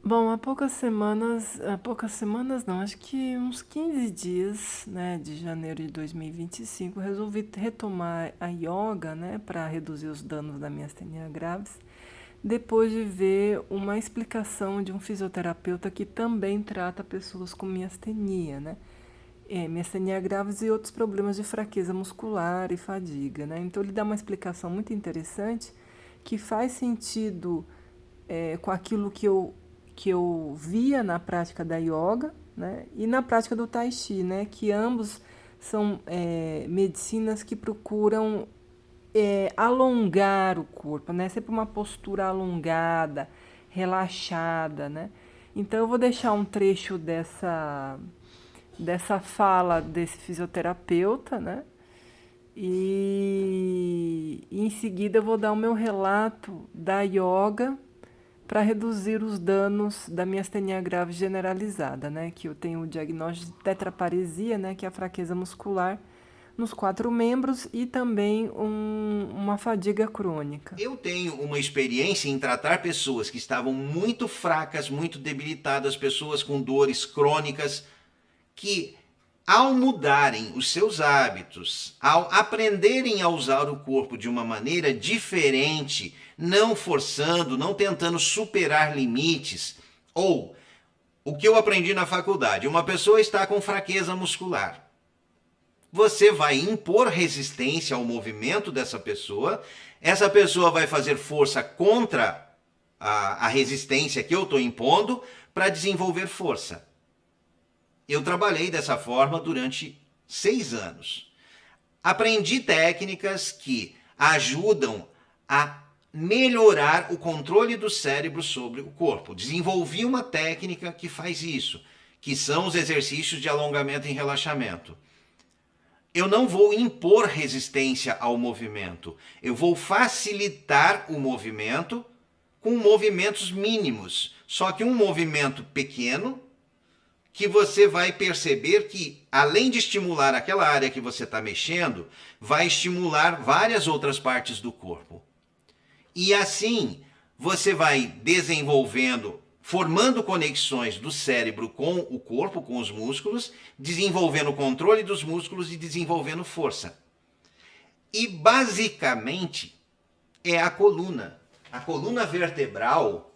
Bom, há poucas semanas não, acho que uns 15 dias, né, de janeiro de 2025, resolvi retomar a yoga, né, para reduzir os danos da miastenia graves, depois de ver uma explicação de um fisioterapeuta que também trata pessoas com miastenia, né, miastenia graves e outros problemas de fraqueza muscular e fadiga, né. Então ele dá uma explicação muito interessante que faz sentido com aquilo que eu via na prática da yoga, né, e na prática do tai chi, né, que ambos são medicinas que procuram alongar o corpo, né, sempre uma postura alongada, relaxada, né. Então eu vou deixar um trecho dessa fala desse fisioterapeuta, né, e em seguida eu vou dar o meu relato da yoga para reduzir os danos da miastenia grave generalizada, né? Que eu tenho o diagnóstico de tetraparesia, né? Que é a fraqueza muscular nos 4 membros e também uma fadiga crônica. Eu tenho uma experiência em tratar pessoas que estavam muito fracas, muito debilitadas, pessoas com dores crônicas, que ao mudarem os seus hábitos, ao aprenderem a usar o corpo de uma maneira diferente, não forçando, não tentando superar limites, ou o que eu aprendi na faculdade, uma pessoa está com fraqueza muscular. Você vai impor resistência ao movimento dessa pessoa, essa pessoa vai fazer força contra a resistência que eu estou impondo para desenvolver força. Eu trabalhei dessa forma durante 6 anos. Aprendi técnicas que ajudam a melhorar o controle do cérebro sobre o corpo. Desenvolvi uma técnica que faz isso, que são os exercícios de alongamento e relaxamento. Eu não vou impor resistência ao movimento, eu vou facilitar o movimento com movimentos mínimos. Só que um movimento pequeno que você vai perceber que, além de estimular aquela área que você está mexendo, vai estimular várias outras partes do corpo. E assim, você vai desenvolvendo, formando conexões do cérebro com o corpo, com os músculos, desenvolvendo o controle dos músculos e desenvolvendo força. E basicamente é a coluna vertebral,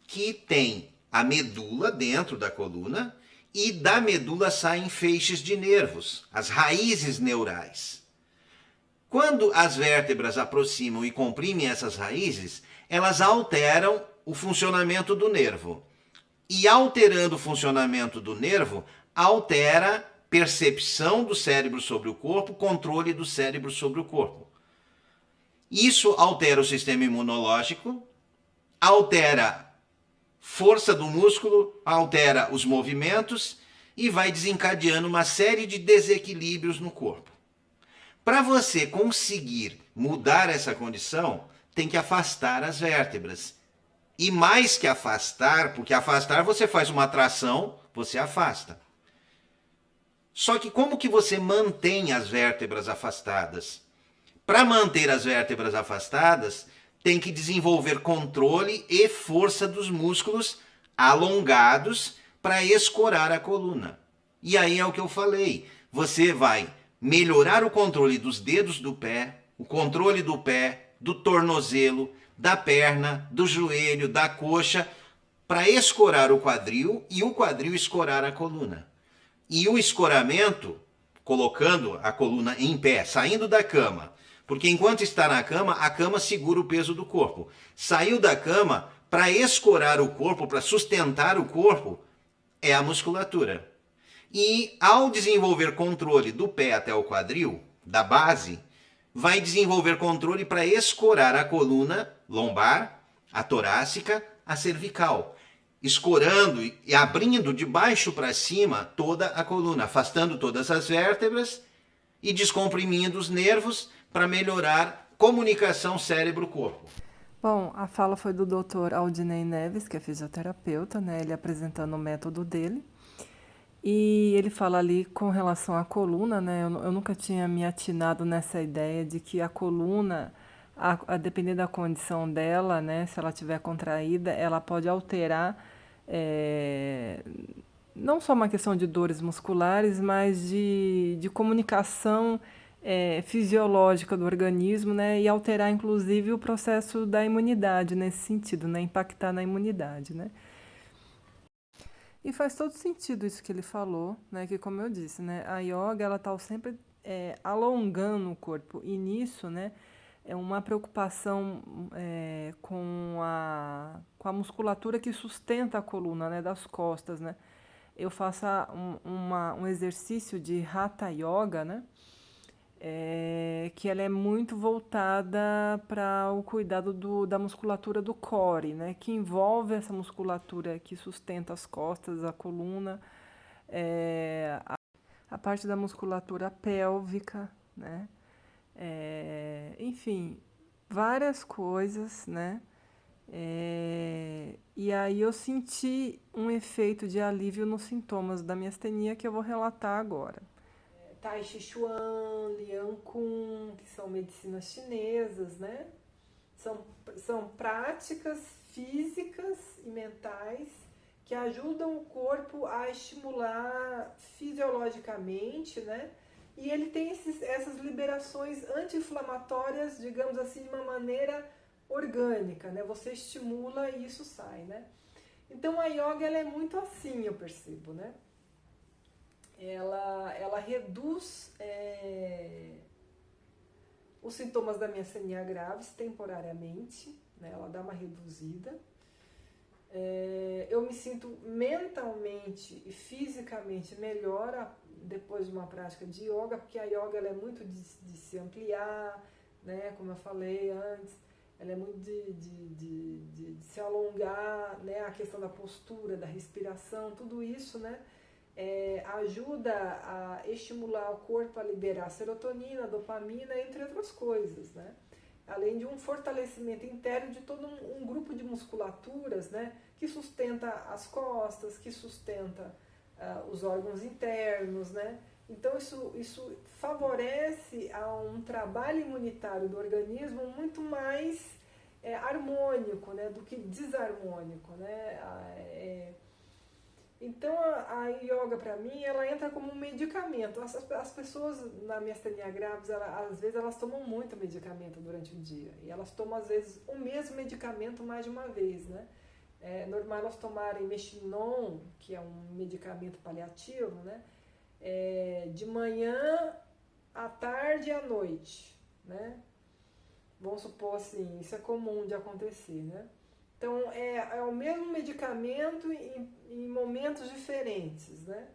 que tem a medula dentro da coluna, e da medula saem feixes de nervos, as raízes neurais. Quando as vértebras aproximam e comprimem essas raízes, elas alteram o funcionamento do nervo. E alterando o funcionamento do nervo, altera percepção do cérebro sobre o corpo, controle do cérebro sobre o corpo. Isso altera o sistema imunológico, altera força do músculo, altera os movimentos e vai desencadeando uma série de desequilíbrios no corpo. Para você conseguir mudar essa condição, tem que afastar as vértebras. E mais que afastar, porque afastar você faz uma tração, você afasta. Só que como que você mantém as vértebras afastadas? Para manter as vértebras afastadas, tem que desenvolver controle e força dos músculos alongados para escorar a coluna. E aí é o que eu falei. Você vai melhorar o controle dos dedos do pé, o controle do pé, do tornozelo, da perna, do joelho, da coxa, para escorar o quadril e o quadril escorar a coluna. E o escoramento, colocando a coluna em pé, saindo da cama, porque enquanto está na cama, a cama segura o peso do corpo. Saiu da cama, para escorar o corpo, para sustentar o corpo, é a musculatura. E ao desenvolver controle do pé até o quadril, da base, vai desenvolver controle para escorar a coluna lombar, a torácica, a cervical, escorando e abrindo de baixo para cima toda a coluna, afastando todas as vértebras e descomprimindo os nervos para melhorar comunicação cérebro-corpo. Bom, a fala foi do Dr. Aldinei Neves, que é fisioterapeuta, né? Ele apresentando o método dele. E ele fala ali com relação à coluna, né? Eu nunca tinha me atinado nessa ideia de que a coluna, a depender da condição dela, né? Se ela estiver contraída, ela pode alterar é, não só uma questão de dores musculares, mas de comunicação fisiológica do organismo, né? E alterar, inclusive, o processo da imunidade nesse sentido, né? Impactar na imunidade, né? E faz todo sentido isso que ele falou, né? Que, como eu disse, né? A yoga, ela está sempre alongando o corpo. E nisso, né? É uma preocupação com a musculatura que sustenta a coluna, né? Das costas, né? Eu faço um exercício de Hatha Yoga, né? Que ela é muito voltada para o cuidado da musculatura do core, né? Que envolve essa musculatura que sustenta as costas, a coluna, a parte da musculatura pélvica, né? Enfim, várias coisas, né? E aí eu senti um efeito de alívio nos sintomas da miastenia que eu vou relatar agora. Tai Chi Chuan, Liang Kun, que são medicinas chinesas, né? São práticas físicas e mentais que ajudam o corpo a estimular fisiologicamente, né? E ele tem essas liberações anti-inflamatórias, digamos assim, de uma maneira orgânica, né? Você estimula e isso sai, né? Então a yoga ela é muito assim, eu percebo, né? Ela reduz os sintomas da miastenia graves temporariamente, né? Ela dá uma reduzida. Eu me sinto mentalmente e fisicamente melhor depois de uma prática de yoga, porque a yoga ela é muito de se ampliar, né? Como eu falei antes, ela é muito de se alongar, né? A questão da postura, da respiração, tudo isso, né? Ajuda a estimular o corpo a liberar serotonina, dopamina, entre outras coisas, né? Além de um fortalecimento interno de todo um grupo de musculaturas, né? Que sustenta as costas, que sustenta os órgãos internos, né? Então isso favorece a um trabalho imunitário do organismo muito mais harmônico, né? Do que desarmônico, né? Então a yoga para mim ela entra como um medicamento. As pessoas na miastenia graves, às vezes elas tomam muito medicamento durante o dia e elas tomam às vezes o mesmo medicamento mais de uma vez, né? É normal elas tomarem Mestinon, que é um medicamento paliativo, né? De manhã, à tarde e à noite, né? Vamos supor assim, isso é comum de acontecer, né? Então, é o mesmo medicamento em momentos diferentes, né?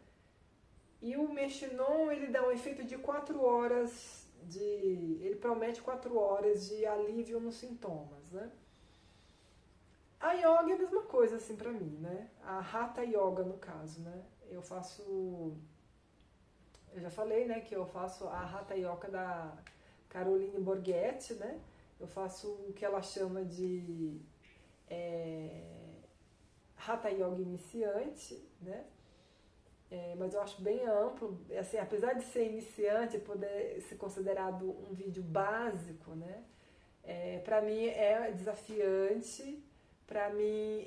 E o Mestinon, ele dá um efeito de 4 horas, ele promete 4 horas de alívio nos sintomas, né? A yoga é a mesma coisa, assim, pra mim, né? A Hatha Yoga, no caso, né? Eu já falei, né, que eu faço a Hatha Yoga da Caroline Borghetti, né? Eu faço o que ela chama de Hatha Yoga iniciante, né? Mas eu acho bem amplo, assim, apesar de ser iniciante, poder ser considerado um vídeo básico, né? Para mim é desafiante, para mim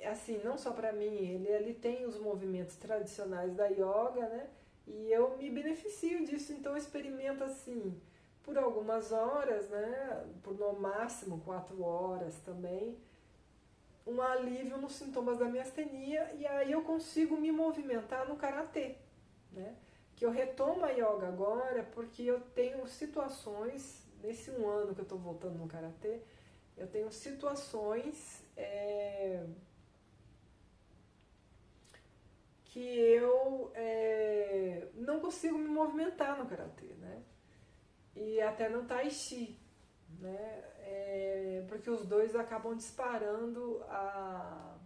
assim, não só para mim, ele tem os movimentos tradicionais da yoga, né? E eu me beneficio disso, então eu experimento assim por algumas horas, né? Por no máximo 4 horas também, um alívio nos sintomas da miastenia, e aí eu consigo me movimentar no karatê, né? Que eu retomo a yoga agora porque eu tenho situações, nesse 1 ano que eu estou voltando no karatê, eu tenho situações que eu não consigo me movimentar no karatê, né? E até no tai chi, né? Porque os dois acabam disparando a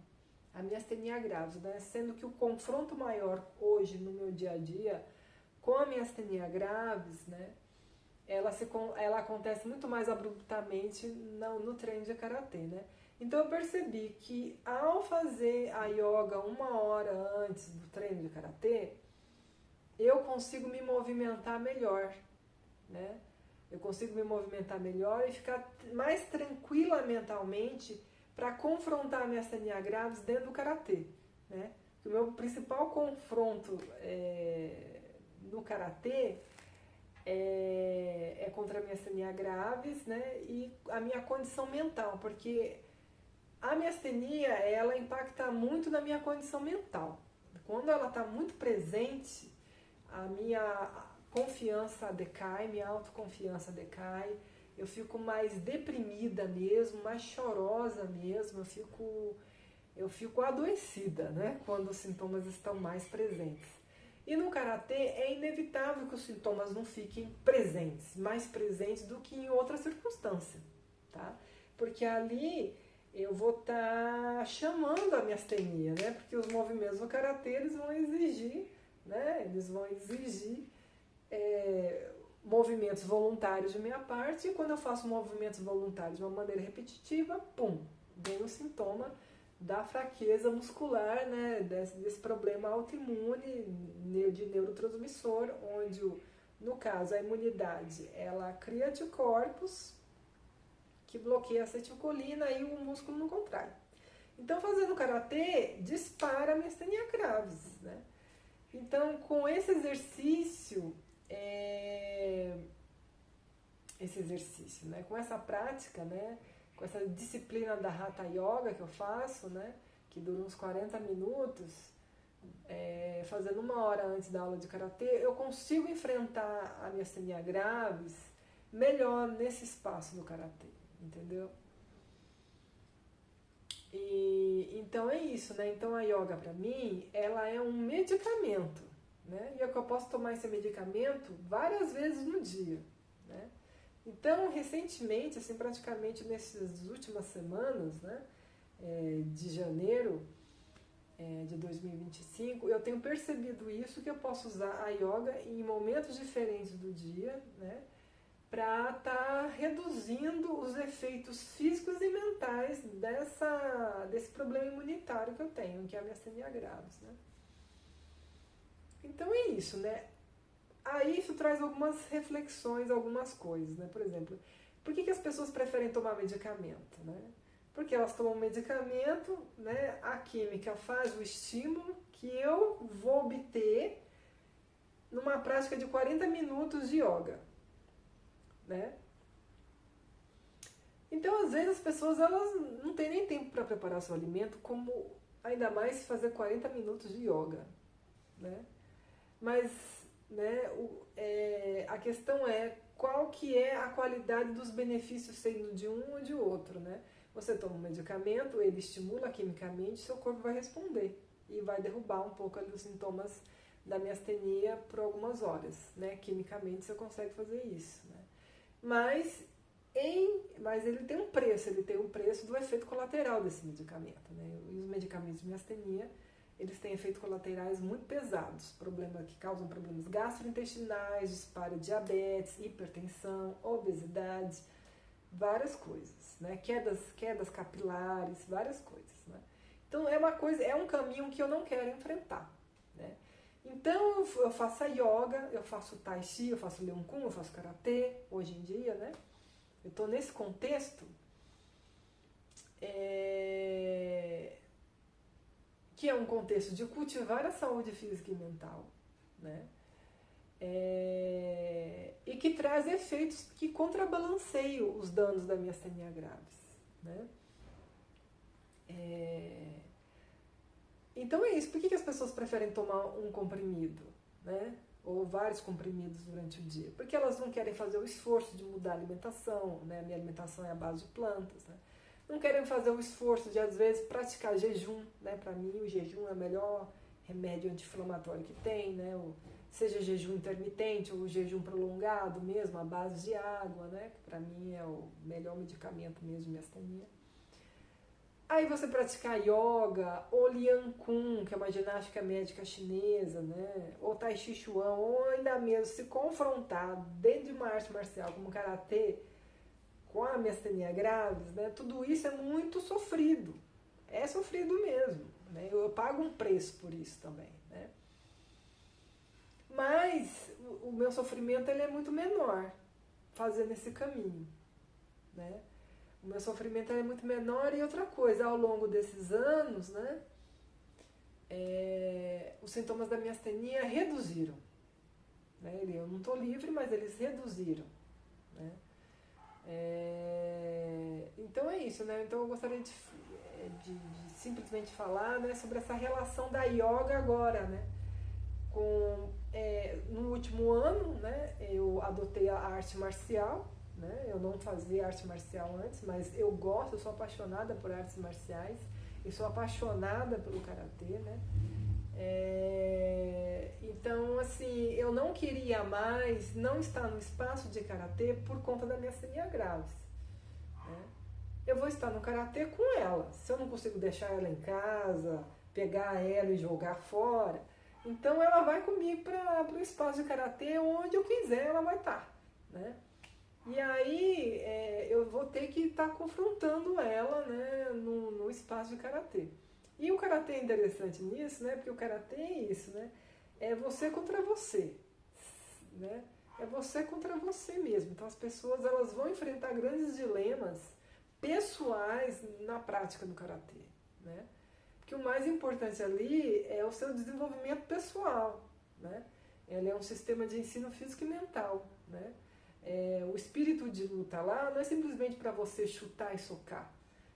miastenia graves, né? Sendo que o confronto maior hoje no meu dia a dia com a miastenia graves, né? Ela acontece muito mais abruptamente no treino de karatê, né? Então eu percebi que ao fazer a yoga 1 hora antes do treino de karatê, eu consigo me movimentar melhor, né? Eu consigo me movimentar melhor e ficar mais tranquila mentalmente para confrontar a miastenia graves dentro do karatê, né? O meu principal confronto no karatê é contra a miastenia graves, né? E a minha condição mental, porque a miastenia, ela impacta muito na minha condição mental. Quando ela está muito presente, a minha confiança decai, minha autoconfiança decai, eu fico mais deprimida mesmo, mais chorosa mesmo, eu fico adoecida, né? Quando os sintomas estão mais presentes. E no karatê é inevitável que os sintomas não fiquem presentes, mais presentes do que em outra circunstância, tá? Porque ali eu vou estar chamando a miastenia, né? Porque os movimentos do karatê eles vão exigir, né? Eles vão exigir movimentos voluntários de minha parte, e quando eu faço movimentos voluntários de uma maneira repetitiva, pum, vem o sintoma da fraqueza muscular, né? Desse problema autoimune de neurotransmissor, onde, no caso, a imunidade ela cria anticorpos que bloqueia a acetilcolina e o músculo não contrai. Então, fazendo karatê, dispara a miastenia graves, né? Então, com esse exercício, né? Com essa prática, né? Com essa disciplina da Hatha Yoga que eu faço, né? Que dura uns 40 minutos, fazendo 1 hora antes da aula de karatê, eu consigo enfrentar a miastenia graves melhor nesse espaço do karatê, entendeu? E então é isso, né? Então a yoga para mim, ela é um medicamento, né? E é que eu posso tomar esse medicamento várias vezes no dia, né? Então, recentemente, assim, praticamente nessas últimas semanas, né, de janeiro de 2025, eu tenho percebido isso, que eu posso usar a yoga em momentos diferentes do dia, né, para estar reduzindo os efeitos físicos e mentais desse problema imunitário que eu tenho, que é a miastenia graves, né. Então é isso, né. Aí isso traz algumas reflexões, algumas coisas, né? Por exemplo, por que as pessoas preferem tomar medicamento, né? Porque elas tomam medicamento, né? A química faz o estímulo que eu vou obter numa prática de 40 minutos de yoga, né? Então, às vezes, as pessoas elas não têm nem tempo para preparar seu alimento, como ainda mais fazer 40 minutos de yoga, né? Mas, né, a questão é qual que é a qualidade dos benefícios sendo de um ou de outro, né? Você toma um medicamento, ele estimula quimicamente, seu corpo vai responder e vai derrubar um pouco ali os sintomas da miastenia por algumas horas, né? Quimicamente você consegue fazer isso, né? Mas ele tem um preço do efeito colateral desse medicamento, né? E os medicamentos de miastenia, eles têm efeitos colaterais muito pesados, que causam problemas gastrointestinais, disparo de diabetes, hipertensão, obesidade, várias coisas, né? Quedas capilares, várias coisas, né? Então é um caminho que eu não quero enfrentar, né? Então eu faço a yoga, eu faço tai chi, eu faço leon kun, eu faço karatê, hoje em dia, né? Eu estou nesse contexto que é um contexto de cultivar a saúde física e mental, né? E que traz efeitos que contrabalanceiam os danos da miastenia graves, né? Então é isso. Por que as pessoas preferem tomar um comprimido, né? Ou vários comprimidos durante o dia? Porque elas não querem fazer o esforço de mudar a alimentação, né? A minha alimentação é à base de plantas, né? Não querem fazer o esforço de, às vezes, praticar jejum, né? Para mim, o jejum é o melhor remédio anti-inflamatório que tem, né? Seja jejum intermitente ou jejum prolongado mesmo, à base de água, né? Que para mim é o melhor medicamento mesmo de miastenia. Aí você praticar yoga, ou lian kun, que é uma ginástica médica chinesa, né? Ou tai chi chuan, ou ainda mesmo se confrontar dentro de uma arte marcial como karatê, com a miastenia graves, né? Tudo isso é muito sofrido. É sofrido mesmo, né? Eu pago um preço por isso também, né? Mas o meu sofrimento ele é muito menor fazendo esse caminho, né? O meu sofrimento é muito menor. E outra coisa, ao longo desses anos, né, os sintomas da miastenia reduziram. Né? Eu não estou livre, mas eles reduziram. Né? Então é isso, né? Então eu gostaria de simplesmente falar, né, sobre essa relação da yoga agora, né? No último ano, né, eu adotei a arte marcial, né? Eu não fazia arte marcial antes, mas eu gosto, eu sou apaixonada por artes marciais, eu sou apaixonada pelo karatê, né? Então, assim, eu não queria mais não estar no espaço de karatê por conta da miastenia graves. Né? Eu vou estar no karatê com ela. Se eu não consigo deixar ela em casa, pegar ela e jogar fora, então ela vai comigo para o espaço de karatê, onde eu quiser ela vai estar. Né? E aí eu vou ter que estar confrontando ela, né, no espaço de karatê. E o karatê é interessante nisso, né? Porque o karatê é isso, né? É você contra você, né? É você contra você mesmo. Então as pessoas elas vão enfrentar grandes dilemas pessoais na prática do karatê, né? Porque o mais importante ali é o seu desenvolvimento pessoal, né? Ele é um sistema de ensino físico e mental, né? O espírito de luta lá não é simplesmente para você chutar e socar.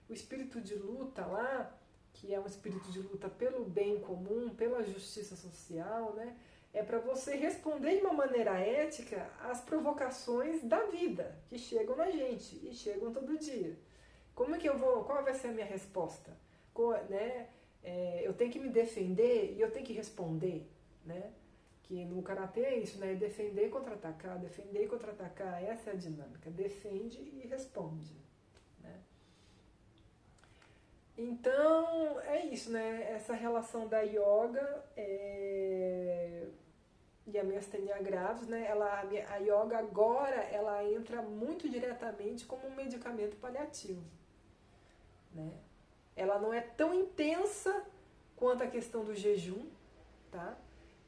O espírito de luta lá, que é um espírito de luta pelo bem comum, pela justiça social, né? É para você responder de uma maneira ética às provocações da vida que chegam na gente e chegam todo dia. Como é que eu vou? Qual vai ser a minha resposta? Né? Eu tenho que me defender e eu tenho que responder, né? Que no karatê é isso, né? Defender e contra-atacar, defender e contra-atacar, essa é a dinâmica. Defende e responde. Né? Então, é isso, né? Essa relação da yoga e a miastenia graves, né? A yoga agora, ela entra muito diretamente como um medicamento paliativo. Né? Ela não é tão intensa quanto a questão do jejum, tá?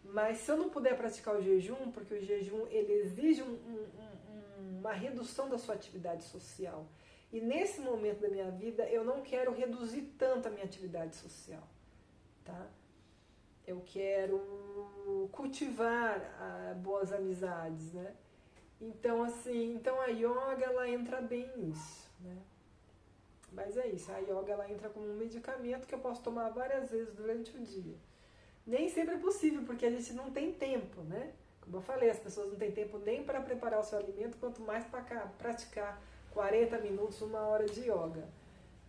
Mas se eu não puder praticar o jejum, porque o jejum ele exige uma redução da sua atividade social. E nesse momento da minha vida eu não quero reduzir tanto a minha atividade social. Tá? Eu quero cultivar boas amizades. Né? Então, assim, a yoga ela entra bem nisso. Né? Mas é isso, a yoga ela entra como um medicamento que eu posso tomar várias vezes durante o dia. Nem sempre é possível, porque a gente não tem tempo, né? Como eu falei, as pessoas não têm tempo nem para preparar o seu alimento, quanto mais para praticar 40 minutos, 1 hora de yoga.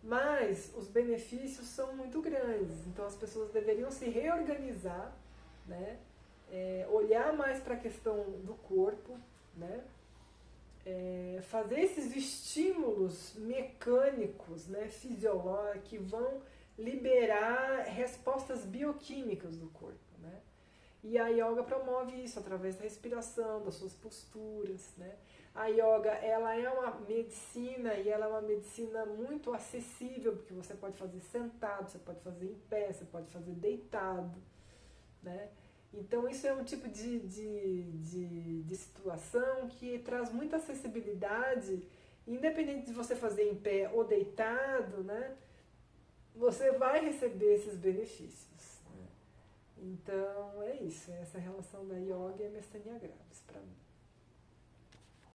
Mas os benefícios são muito grandes, então as pessoas deveriam se reorganizar, né? Olhar mais para a questão do corpo, né? Fazer esses estímulos mecânicos, né? Fisiológicos, que vão liberar respostas bioquímicas do corpo, né? E a yoga promove isso através da respiração, das suas posturas, né? A yoga, ela é uma medicina e ela é uma medicina muito acessível, porque você pode fazer sentado, você pode fazer em pé, você pode fazer deitado, né? Então isso é um tipo de situação que traz muita acessibilidade, independente de você fazer em pé ou deitado, né? Você vai receber esses benefícios. Né? Então, é isso. Essa relação da yoga e a miastenia graves para mim.